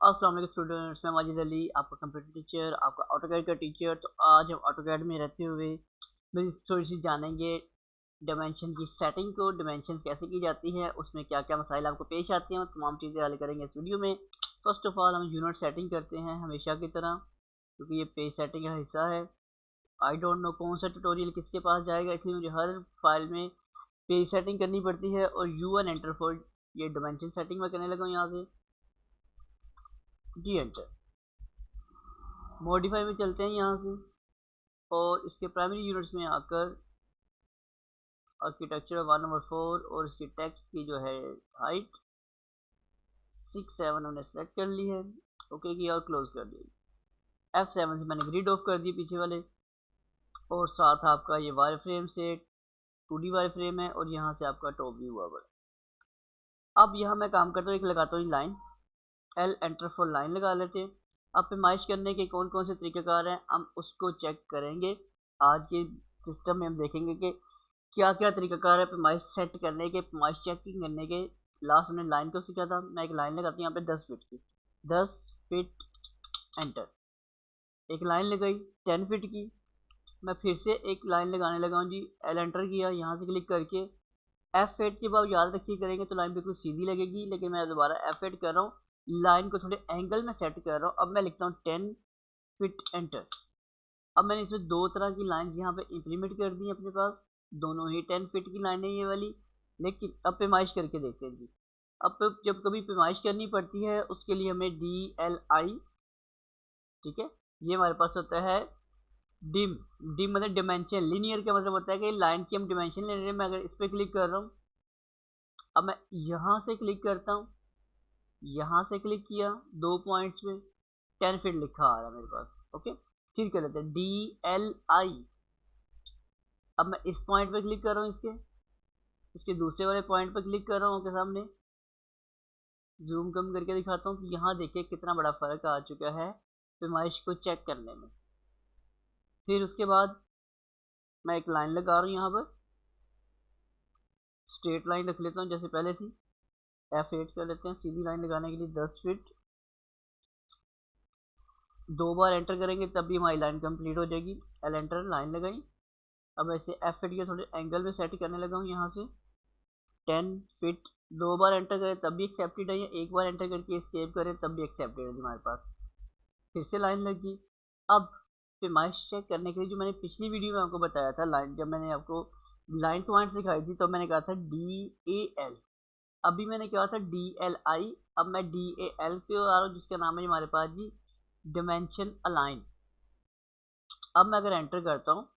अस्सलाम वालेकुम स्टूडेंट्स, मैं माजिद अली, आपका कंप्यूटर टीचर, आपका ऑटोकैड का टीचर। तो आज हम ऑटोकैड में रहते हुए मेरी थोड़ी सी जानेंगे डायमेंशन की सेटिंग को, डायमेंशन कैसे की जाती है, उसमें क्या क्या मसाइल आपको पेश आते हैं, तमाम चीज़ें हल करेंगे इस वीडियो में। फर्स्ट ऑफ ऑल हम यूनिट सेटिंग करते हैं हमेशा की तरह, क्योंकि ये पेज सेटिंग का हिस्सा है। आई डोंट नो कौन सा ट्यूटोरियल किसके पास जाएगा, इसलिए मुझे हर फाइल में पेज सेटिंग करनी पड़ती है। और यू एन एंटर फॉर ये डायमेंशन सेटिंग मैं करने लगा हूँ यहाँ से जी एंटर। मॉडिफाई में चलते हैं यहाँ से और इसके प्राइमरी यूनिट्स में आकर आर्किटेक्चर 1 नंबर 4 और इसकी टेक्स्ट की जो है हाइट 6 7 हमने सेलेक्ट कर ली है। ओके किया और क्लोज कर दिया। F7 से मैंने ग्रिड ऑफ कर दी पीछे वाले, और साथ आपका ये वायर फ्रेम से 2D वायर फ्रेम है और यहाँ से आपका टॉप व्यू हुआ बड़ा। अब यहाँ मैं काम करता हूँ, एक लगाता हूँ line, L enter for line लगा लेते हैं। अब पैमाइश करने के कौन कौन से तरीक़ेकार हैं हम उसको चेक करेंगे। आज के सिस्टम में हम देखेंगे कि क्या क्या तरीक़ाकार है पैमाइश सेट करने के, पैमाइश चेकिंग करने के। लास्ट हमने लाइन को सीखा था। मैं एक लाइन लगाती हूँ यहाँ पे 10 फीट की, 10 फीट एंटर। एक लाइन लगाई 10 फीट की। मैं फिर से एक लाइन लगाने लगा हूँ जी, L एंटर किया, यहाँ से क्लिक करके F8 के बाद याद रखिए करेंगे तो लाइन बिल्कुल सीधी लगेगी, लेकिन मैं दोबारा F8 कर रहा हूँ, लाइन को थोड़े एंगल में सेट कर रहा हूँ। अब मैं लिखता हूँ 10 फीट एंटर। अब मैंने इसमें दो तरह की लाइंस यहाँ पे इम्प्लीमेंट कर दी अपने पास, दोनों ही 10 फीट की लाइन है ये वाली। लेकिन अब पैमाइश करके देखते हैं जी। अब जब कभी पैमाइश करनी पड़ती है उसके लिए हमें DLI, ठीक है, ये हमारे पास होता है डिम। डिम मतलब डिमेंशन, लीनियर का मतलब होता है कि लाइन की हम डिमेंशन ले रहे हैं। मैं अगर इस पर क्लिक कर रहा हूँ, अब मैं यहाँ से क्लिक करता हूँ, यहाँ से क्लिक किया, 2 पॉइंट्स में 10 फीट लिखा आ रहा है मेरे पास। ओके, फिर कर लेते हैं DLI। अब मैं इस पॉइंट पे क्लिक कर रहा हूँ, इसके इसके दूसरे वाले पॉइंट पे क्लिक कर रहा हूँ, आपके सामने जूम कम करके दिखाता हूँ कि यहाँ देखिए कितना बड़ा फ़र्क आ चुका है पैमाइश को चेक करने में। फिर उसके बाद मैं एक लाइन लगा रहा हूँ यहाँ पर, स्ट्रेट लाइन रख लेता हूँ जैसे पहले थी। F8 कर लेते हैं सीधी लाइन लगाने के लिए 10 फीट। 2 बार एंटर करेंगे तब भी हमारी लाइन कंप्लीट हो जाएगी। L एंटर, लाइन लगाई। अब ऐसे F8 के थोड़े एंगल में सेट करने लगा हूँ यहाँ से 10 फीट। 2 बार एंटर करें तब भी एक्सेप्टेड है, या एक बार एंटर करके एस्केप करें तब भी एक्सेप्टेड है हमारे पास। फिर से लाइन लगी। अब पैमाइश चेक करने के लिए जो मैंने पिछली वीडियो में आपको बताया था, लाइन जब मैंने आपको लाइन पॉइंट दिखाई थी तो मैंने कहा था DAL, अभी मैंने कहा था DLI। अब मैं DAL पे आ रहा हूँ जिसका नाम है हमारे पास जी डिमेंशन अलाइन। अब मैं अगर एंटर करता हूँ,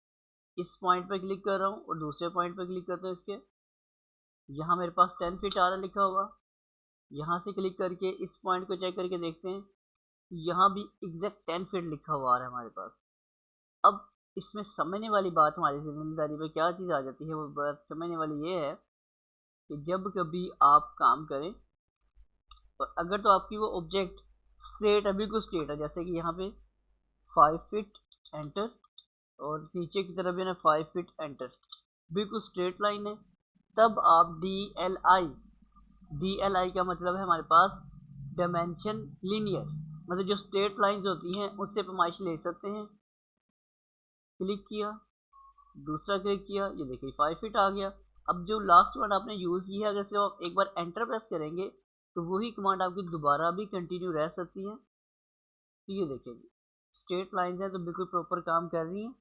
इस पॉइंट पे क्लिक कर रहा हूँ और दूसरे पॉइंट पे क्लिक करता हूँ, इसके यहाँ मेरे पास 10 फीट आ रहा लिखा होगा। यहाँ से क्लिक करके इस पॉइंट को चेक करके देखते हैं, यहाँ भी एग्जैक्ट 10 फीट लिखा हुआ आ रहा है हमारे पास। अब इसमें समझने वाली बात हमारी जिम्मेदारी पे क्या चीज़ आ जाती है, वो बात समझने वाली ये है कि जब कभी आप काम करें और अगर तो आपकी वो ऑब्जेक्ट स्ट्रेट है, बिल्कुल स्ट्रेट है, जैसे कि यहाँ पे 5 फीट एंटर और नीचे की तरफ भी ना 5 फीट एंटर, बिल्कुल स्ट्रेट लाइन है, तब आप DLI का मतलब है हमारे पास डायमेंशन लीनियर, मतलब जो स्ट्रेट लाइंस होती हैं उससे पैमाइश ले सकते हैं। क्लिक किया, दूसरा क्लिक किया, ये देखिए 5 फीट आ गया। अब जो लास्ट वर्ड आपने यूज़ किया है, अगर सिर्फ आप एक बार एंटर प्रेस करेंगे तो वही कमांड आपकी दोबारा भी कंटिन्यू रह सकती है। तो ये देखिए स्ट्रेट लाइंस हैं तो बिल्कुल प्रॉपर काम कर रही हैं।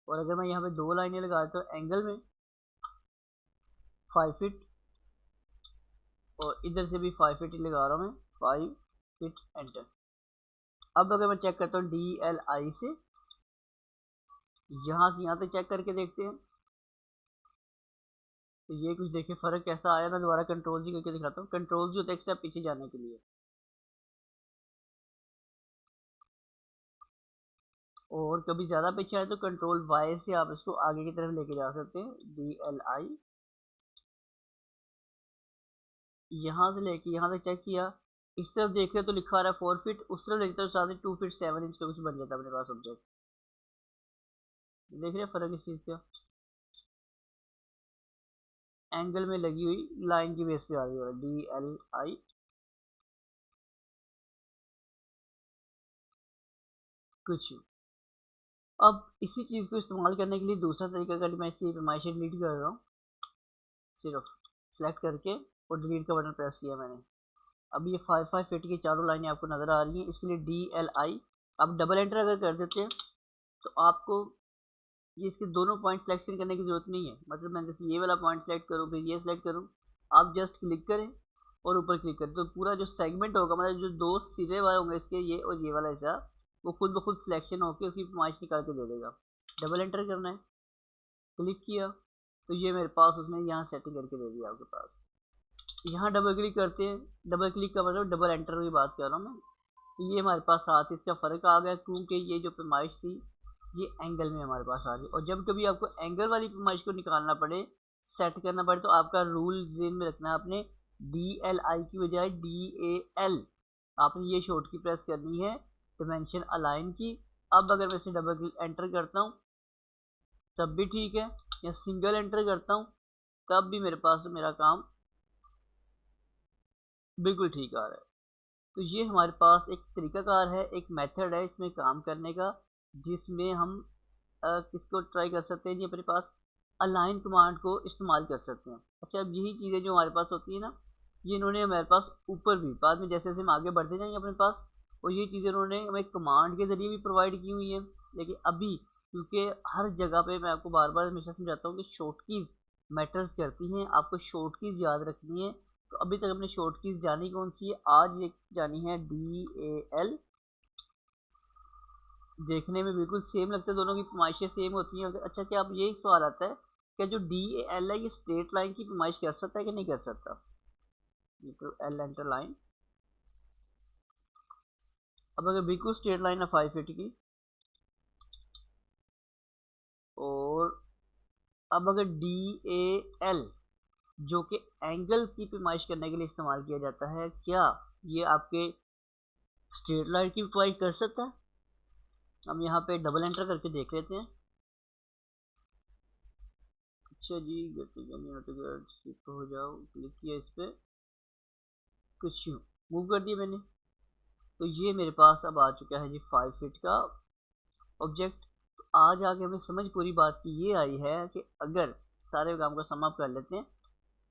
और अगर मैं यहाँ पे 2 लाइनें लगा देता हूँ एंगल में 5 फीट, और इधर से भी 5 फीट ही लगा रहा हूँ मैं, 5 फीट एंटर। अब अगर मैं चेक करता हूँ DLI से, यहाँ से यहाँ तक चेक करके देखते हैं तो ये कुछ देखिए फ़र्क कैसा आया। मैं दोबारा कंट्रोल जी करके दिखाता हूँ, कंट्रोल जी होता है एक स्टेप पीछे जाने के लिए, और कभी ज़्यादा पीछे आए तो कंट्रोल Y से आप इसको आगे की तरफ लेके जा सकते हैं। DLI यहाँ से लेके यहाँ तक चेक किया, इस तरफ देख रहे तो लिखा आ रहा है 4 फीट, उस तरफ देखते हो साथ 2 फीट 7 इंच का कुछ बन जाता है अपने पास ऑब्जेक्ट। देख रहे फ़र्क इस चीज़ का, एंगल में लगी हुई लाइन की बेस पे आ रही है DLI। कुछ। अब इसी चीज़ को इस्तेमाल करने के लिए दूसरा तरीका, अगर मैं इसकी पैमाइशें डिलीट कर रहा हूँ, सिर्फ सेलेक्ट करके और डिलीट का बटन प्रेस किया मैंने, अब ये 5 फीट की चारों लाइनें आपको नज़र आ रही हैं। इसके लिए DLI आप डबल एंटर अगर कर देते हैं तो आपको ये इसके दोनों पॉइंट सिलेक्शन करने की ज़रूरत नहीं है। मतलब मैं जैसे ये वाला पॉइंट सेलेक्ट करूँ फिर ये सिलेक्ट करूँ, आप जस्ट क्लिक करें और ऊपर क्लिक करें तो पूरा जो सेगमेंट होगा, मतलब जो दो सिरे वाले होंगे इसके, ये और ये वाला हिस्सा, वो खुद ब खुद सिलेक्शन होकर उसकी पैमाइश निकाल के दे देगा। डबल एंटर करना है, क्लिक किया तो ये मेरे पास उसने यहाँ सेटिंग करके दे दिया आपके पास। यहाँ डबल क्लिक करते हैं, डबल क्लिक का मतलब डबल एंटर की बात कर रहा हूँ मैं, तो ये हमारे पास साथ इसका फ़र्क आ गया, क्योंकि ये जो पैमाइश थी ये एंगल में हमारे पास आ गई। और जब कभी आपको एंगल वाली पैमाइश को निकालना पड़े, सेट करना पड़े, तो आपका रूल ध्यान में रखना है आपने, DLI की बजाय DAL आपने ये शॉर्ट की प्रेस करनी है, डिमेंशन अलाइन की। अब अगर मैं इसे डबल क्लिक एंटर करता हूँ तब भी ठीक है, या सिंगल एंटर करता हूँ तब भी मेरे पास मेरा काम बिल्कुल ठीक आ रहा है। तो ये हमारे पास एक तरीकाकार है, एक मेथड है इसमें काम करने का, जिसमें हम किसको ट्राई कर सकते हैं जी, अपने पास अलाइन कमांड को इस्तेमाल कर सकते हैं। अच्छा, अब यही चीज़ें जो हमारे पास होती है ना, ये इन्होंने हमारे पास ऊपर भी बाद में जैसे जैसे हम आगे बढ़ते जाएंगे अपने पास, और ये चीज़ें उन्होंने हमें कमांड के ज़रिए भी प्रोवाइड की हुई हैं। लेकिन अभी क्योंकि हर जगह पे मैं आपको बार बार हमेशा समझाता हूँ कि शॉर्ट कीज़ मैटर्स करती हैं, आपको शॉर्ट कीज़ याद रखनी है। तो अभी तक हमने शॉर्ट कीज़ जानी कौन सी है, आज ये जानी है DAL। देखने में बिल्कुल सेम लगता है, दोनों की पैमाइशें सेम होती हैं। अच्छा, क्या अब ये एक सवाल आता है, क्या जो DAL है ये स्ट्रेट लाइन की पैमाइश कर सकता है कि नहीं कर सकता? ये तो L एंटर लाइन, अब अगर बिल्कुल स्ट्रेट लाइन है 5 फीट की, और अब अगर DAL जो कि एंगल की पैमाइश करने के लिए इस्तेमाल किया जाता है, क्या ये आपके स्ट्रेट लाइन की पैमाइश कर सकता है? हम यहाँ पे डबल एंटर करके देख लेते हैं। अच्छा जी, शिफ्ट हो जाओ, क्लिक किया इस पर, कुछ यूँ मूव कर दिया मैंने, तो ये मेरे पास अब आ चुका है जी 5 फीट का ऑब्जेक्ट। तो आज आगे हमें समझ पूरी बात की ये आई है कि अगर सारे काम को सम अप कर लेते हैं,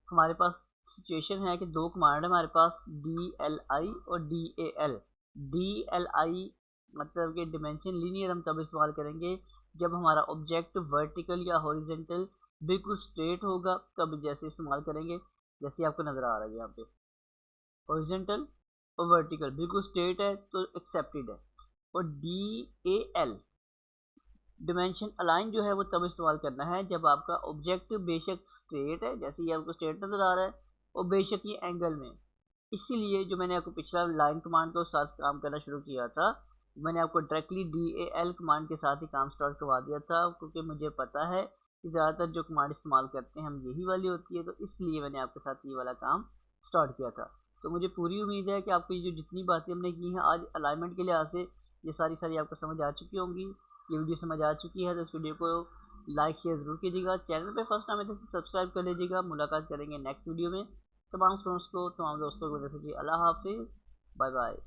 हमारे पास सिचुएशन है कि दो कमांड है हमारे पास, DLI और DAL। DLI मतलब कि डिमेंशन लीनियर हम तब इस्तेमाल करेंगे जब हमारा ऑब्जेक्ट वर्टिकल या हॉरिजेंटल बिल्कुल स्ट्रेट होगा, तब जैसे इस्तेमाल करेंगे, जैसे आपको नज़र आ रहा है यहाँ पे हॉरिजेंटल और वर्टिकल बिल्कुल स्ट्रेट है तो एक्सेप्टेड है। और DAL डिमेंशन अलाइन जो है वो तब इस्तेमाल करना है जब आपका ऑब्जेक्ट बेशक स्ट्रेट है, जैसे ये आपको स्ट्रेट नज़र आ रहा है, और बेशक ये एंगल में। इसीलिए जो मैंने आपको पिछला लाइन कमांड के साथ काम करना शुरू किया था, मैंने आपको डायरेक्टली DAL कमांड के साथ ही काम स्टार्ट करवा दिया था, क्योंकि मुझे पता है कि ज़्यादातर जो कमांड इस्तेमाल करते हैं हम यही वाली होती है, तो इसलिए मैंने आपके साथ ये वाला काम स्टार्ट किया था। तो मुझे पूरी उम्मीद है कि आपको ये जो जितनी बातें हमने की हैं आज अलाइनमेंट के लिहाज से, ये सारी सारी आपको समझ आ चुकी होंगी। ये वीडियो समझ आ चुकी है तो इस वीडियो को लाइक शेयर ज़रूर कीजिएगा, चैनल पे फर्स्ट टाइम है तो सब्सक्राइब कर लीजिएगा। मुलाकात करेंगे नेक्स्ट वीडियो में। तमाम स्टूडेंट्स को, तमाम दोस्तों को, अल्लाह हाफिज़, बाय बाय।